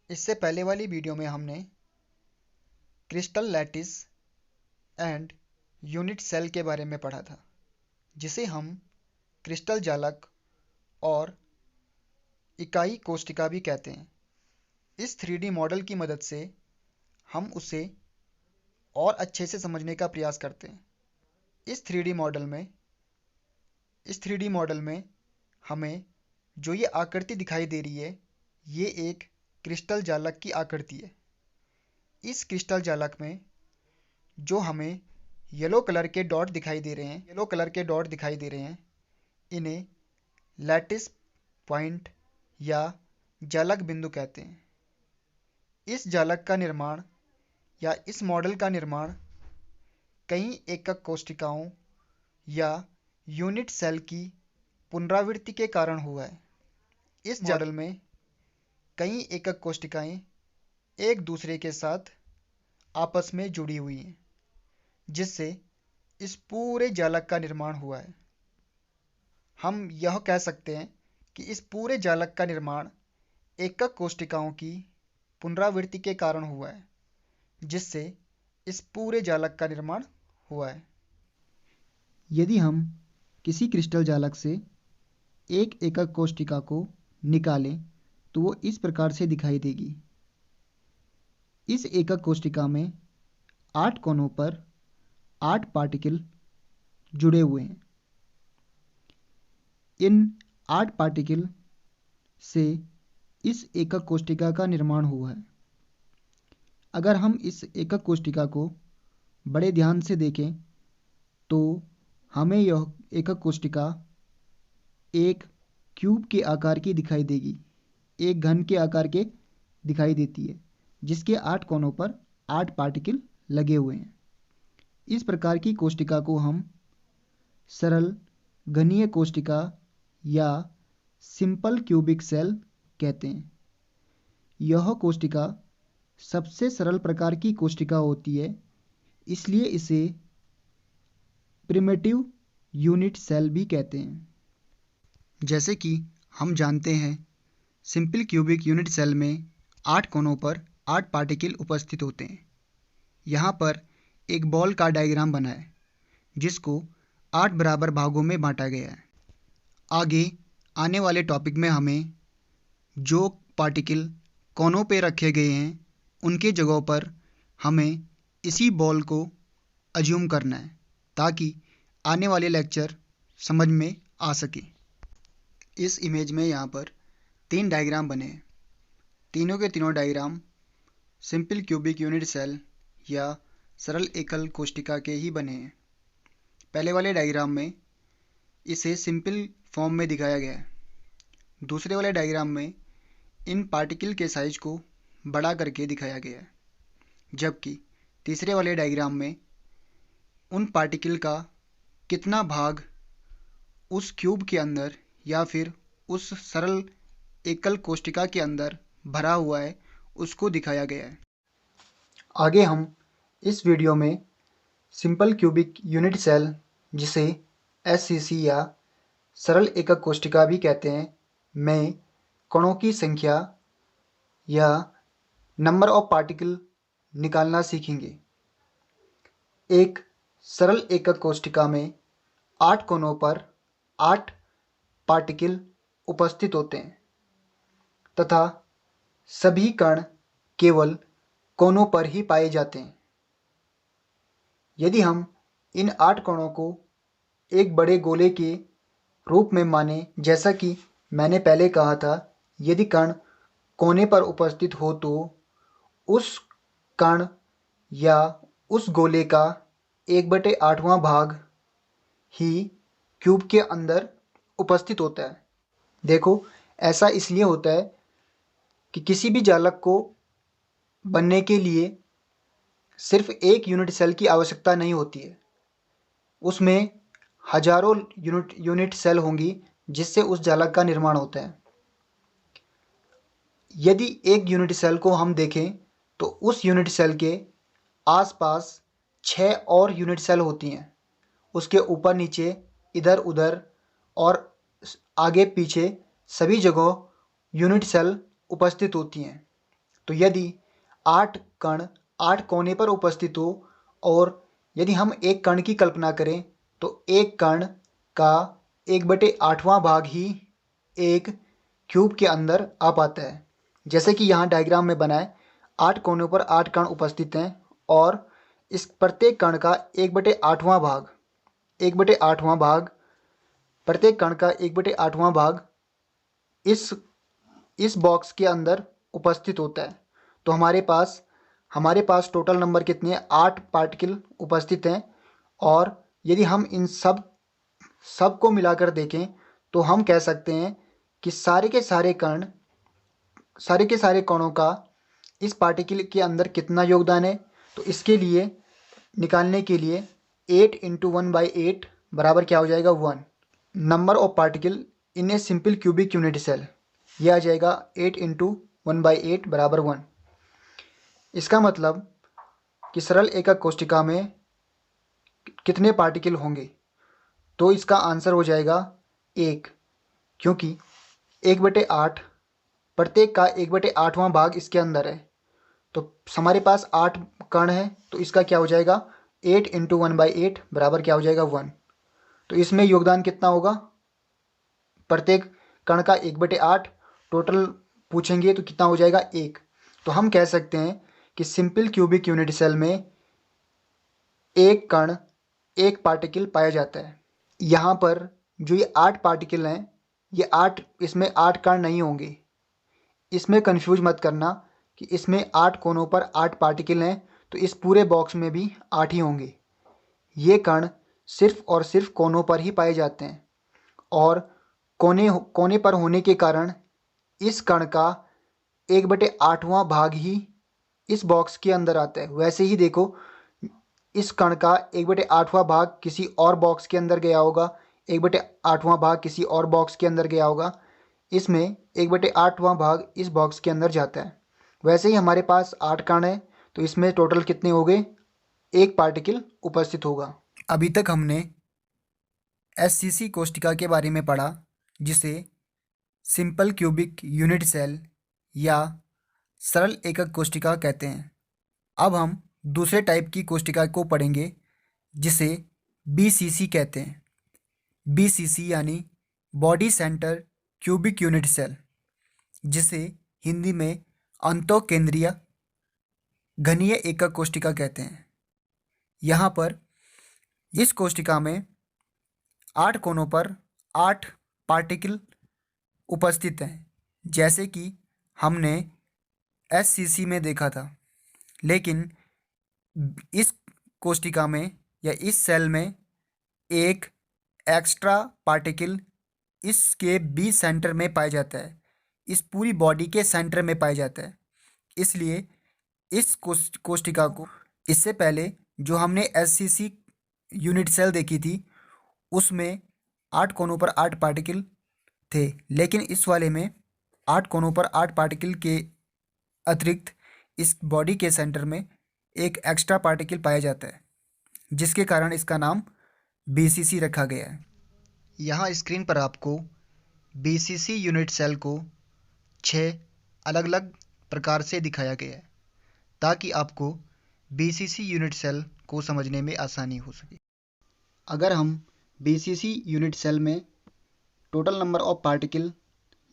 इससे पहले वाली वीडियो में हमने crystal lattice and unit cell के बारे में पढ़ा था, जिसे हम क्रिस्टल जालक और इकाई कोष्टिका भी कहते हैं। इस 3D मॉडल की मदद से हम उसे और अच्छे से समझने का प्रयास करते हैं। इस 3D मॉडल में हमें जो ये आकृति दिखाई दे रही है, ये एक क्रिस्टल जालक की आकृति है। इस क्रिस्टल जालक में जो हमें येलो कलर के डॉट दिखाई दे रहे हैं, इन्हें लैटिस पॉइंट या जालक बिंदु कहते हैं। इस जालक का निर्माण या इस मॉडल का निर्माण कई एकक कोशिकाओं या यूनिट सेल की पुनरावृत्ति के कारण हुआ है। इस मॉडल में कई एकक कोशिकाएं एक दूसरे के साथ आपस में जुड़ी हुई हैं, जिससे इस पूरे जालक का निर्माण हुआ है। हम यह कह सकते हैं कि इस पूरे जालक का निर्माण एकक कोशिकाओं की पुनरावृत्ति के कारण हुआ है, जिससे इस पूरे जालक का निर्माण हुआ है। यदि हम किसी क्रिस्टल जालक से एक एकक कोशिका को निकालें तो वो इस प्रकार से दिखाई देगी। इस एकक कोशिका में 8 कोनों पर 8 पार्टिकल जुड़े हुए हैं। इन 8 पार्टिकल से इस एकक कोशिका का निर्माण हुआ है। अगर हम इस एकक कोशिका को बड़े ध्यान से देखें तो हमें यह एकक कोशिका एक क्यूब के आकार की दिखाई देगी, एक घन के आकार के दिखाई देती है, जिसके 8 कोनों पर 8 पार्टिकल लगे हुए हैं। इस प्रकार की कोशिका को हम सरल घनीय कोशिका या सिंपल क्यूबिक सेल कहते हैं। यह कोशिका सबसे सरल प्रकार की कोशिका होती है, इसलिए इसे प्रिमिटिव यूनिट सेल भी कहते हैं। जैसे कि हम जानते हैं, सिंपल क्यूबिक यूनिट सेल में 8 कोनों पर 8 पार्टिकल उपस्थित होते हैं। यहाँ पर एक बॉल का डायग्राम बना है, जिसको 8 बराबर भागों में बांटा गया है। आगे आने वाले टॉपिक में हमें जो पार्टिकल कोनों पे रखे गए हैं, उनके जगहों पर हमें इसी बॉल को अज्यूम करना है, ताकि आने वाले लेक्चर समझ में आ सके। इस इमेज में यहाँ पर 3 डायग्राम बने हैं। तीनों के तीनों diagram simple cubic unit cell या सरल एकल कोशिका के ही बने हैं। पहले वाले डायग्राम में इसे सिंपल फॉर्म में दिखाया गया है। दूसरे वाले डायग्राम में इन पार्टिकल के साइज को बड़ा करके दिखाया गया है, जबकि तीसरे वाले डायग्राम में उन पार्टिकल का कितना भाग उस क्यूब के अंदर या फिर उस सरल एकल कोशिका के अंदर भरा हुआ है, उसको दिखाया गया है। आगे हम इस वीडियो में सिंपल क्यूबिक यूनिट सेल, जिसे एससीसी या सरल एकक कोशिका भी कहते हैं, में कणों की संख्या या नंबर ऑफ पार्टिकल निकालना सीखेंगे। एक सरल एकक कोशिका में 8 कोनों पर 8 पार्टिकल उपस्थित होते हैं तथा सभी कण केवल कोनों पर ही पाए जाते हैं। यदि हम इन 8 कणों को एक बड़े गोले के रूप में माने, जैसा कि मैंने पहले कहा था, यदि कण कोने पर उपस्थित हो तो उस कण या उस गोले का 1/8वां भाग ही क्यूब के अंदर उपस्थित होता है। देखो, ऐसा इसलिए होता है कि किसी भी जालक को बनने के लिए सिर्फ एक यूनिट सेल की आवश्यकता नहीं होती है, उसमें हजारों यूनिट सेल होंगी, जिससे उस जालक का निर्माण होता है। यदि एक यूनिट सेल को हम देखें तो उस यूनिट सेल के आसपास 6 और यूनिट सेल होती हैं, उसके ऊपर नीचे इधर उधर और आगे पीछे सभी जगह यूनिट सेल उपस्थित होती हैं। तो यदि 8 कण 8 कोने पर उपस्थित हो और यदि हम एक कण की कल्पना करें तो एक कण का 1/8वां भाग ही एक क्यूब के अंदर आ पाता है। जैसे कि यहाँ डायग्राम में बना है, 8 कोनों पर 8 कण उपस्थित हैं और इस प्रत्येक कण का 1/8वां भाग 1/8वां भाग प्रत्येक कण का 1/8वां भाग इस बॉक्स के अंदर उपस्थित होता है। तो हमारे पास टोटल नंबर कितने हैं? 8 पार्टिकल उपस्थित हैं और यदि हम इन सब को मिलाकर देखें तो हम कह सकते हैं कि सारे के सारे कणों का इस पार्टिकल के अंदर कितना योगदान है। तो इसके लिए निकालने के लिए 8 × 1/8 बराबर क्या हो जाएगा? 1। Number of particle in a simple cubic unit cell, यह आ जाएगा 8 × 1/8 बराबर 1। इसका मतलब कि सरल एकक कोशिका में कितने पार्टिकल होंगे? तो इसका आंसर हो जाएगा 1, क्योंकि 1/8 प्रत्येक का 1/8वां भाग इसके अंदर है। तो हमारे पास 8 कण है, तो इसका क्या हो जाएगा? 8 × 1/8 बराबर क्या हो जाएगा? 1। तो इसमें योगदान कितना होगा? प्रत्येक कण का 1/8 टोटल पूछेंगे तो कितना हो जाएगा? 1। तो हम कह सकते हैं कि सिंपल क्यूबिक यूनिट सेल में एक कण एक पार्टिकल पाया जाता है। यहाँ पर जो ये 8 पार्टिकल हैं, ये 8 इसमें 8 कण नहीं होंगे। इसमें कंफ्यूज मत करना कि इसमें 8 कोनों पर 8 पार्टिकल हैं, तो इस पूरे बॉक्स में भी 8 ही होंगे। ये कण सिर्फ और सिर्फ कोनों पर ही पाए जाते हैं और कोने पर होने के कारण इस कण का 1/8वां भाग ही इस बॉक्स के अंदर आता है। वैसे ही देखो, इस कण का 1/8वां भाग किसी और बॉक्स के अंदर गया होगा, 1/8वां भाग किसी और बॉक्स के अंदर गया होगा। इसमें 1/8वां भाग इस बॉक्स के अंदर जाता है। वैसे ही हमारे पास 8 कण है, तो इसमें टोटल कितने हो गए? 1 पार्टिकल उपस्थित होगा। अभी तक हमने SCC कोशिका के बारे में पढ़ा, जिसे सिंपल क्यूबिक यूनिट सेल या सरल एकक कोशिका कहते हैं। अब हम दूसरे टाइप की कोशिका को पढ़ेंगे, जिसे BCC कहते हैं। BCC यानी body center cubic unit cell, जिसे हिंदी में अंतःकेंद्रीय घनीय एकक कोशिका कहते हैं। यहाँ पर इस कोशिका में 8 कोनों पर 8 पार्टिकल उपस्थित हैं, जैसे कि हमने SCC में देखा था। लेकिन इस कोशिका में या इस सेल में एक एक्स्ट्रा पार्टिकल इसके बी सेंटर में पाया जाता है, इस पूरी बॉडी के सेंटर में पाया जाता है। इसलिए इस कोशिका को, इससे पहले जो हमने SCC यूनिट सेल देखी थी, उसमें 8 कोनों पर 8 पार्टिकल थे, लेकिन इस वाले में 8 कोनों पर 8 पार्टिकल के अतिरिक्त इस बॉडी के सेंटर में एक एक्स्ट्रा पार्टिकल पाया जाता है, जिसके कारण इसका नाम BCC रखा गया है। यहाँ स्क्रीन पर आपको BCC यूनिट सेल को 6 अलग अलग प्रकार से दिखाया गया है, ताकि आपको BCC यूनिट सेल को समझने में आसानी हो सके। अगर हम BCC यूनिट सेल में टोटल नंबर ऑफ पार्टिकल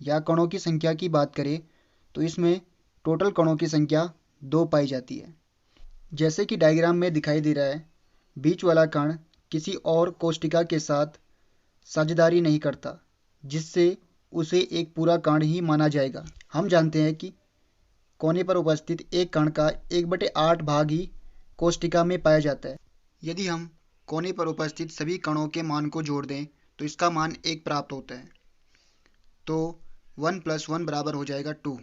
या कणों की संख्या की बात करें, तो इसमें टोटल कणों की संख्या 2 पाई जाती है। जैसे कि डायग्राम में दिखाई दे रहा है, बीच वाला कण किसी और कोशिका के साथ साझेदारी नहीं करता, जिससे उसे एक पूरा कण ही माना जाएगा। हम जानते हैं कि कोने पर उपस्थित एक कण का 1/8 भाग ही कोशिका में पाया जाता है। यदि हम कोने पर उपस्थित सभी कणों के मान को जोड़ दें तो इसका मान 1 प्राप्त होता है। तो 1 + 1 बराबर हो जाएगा 2।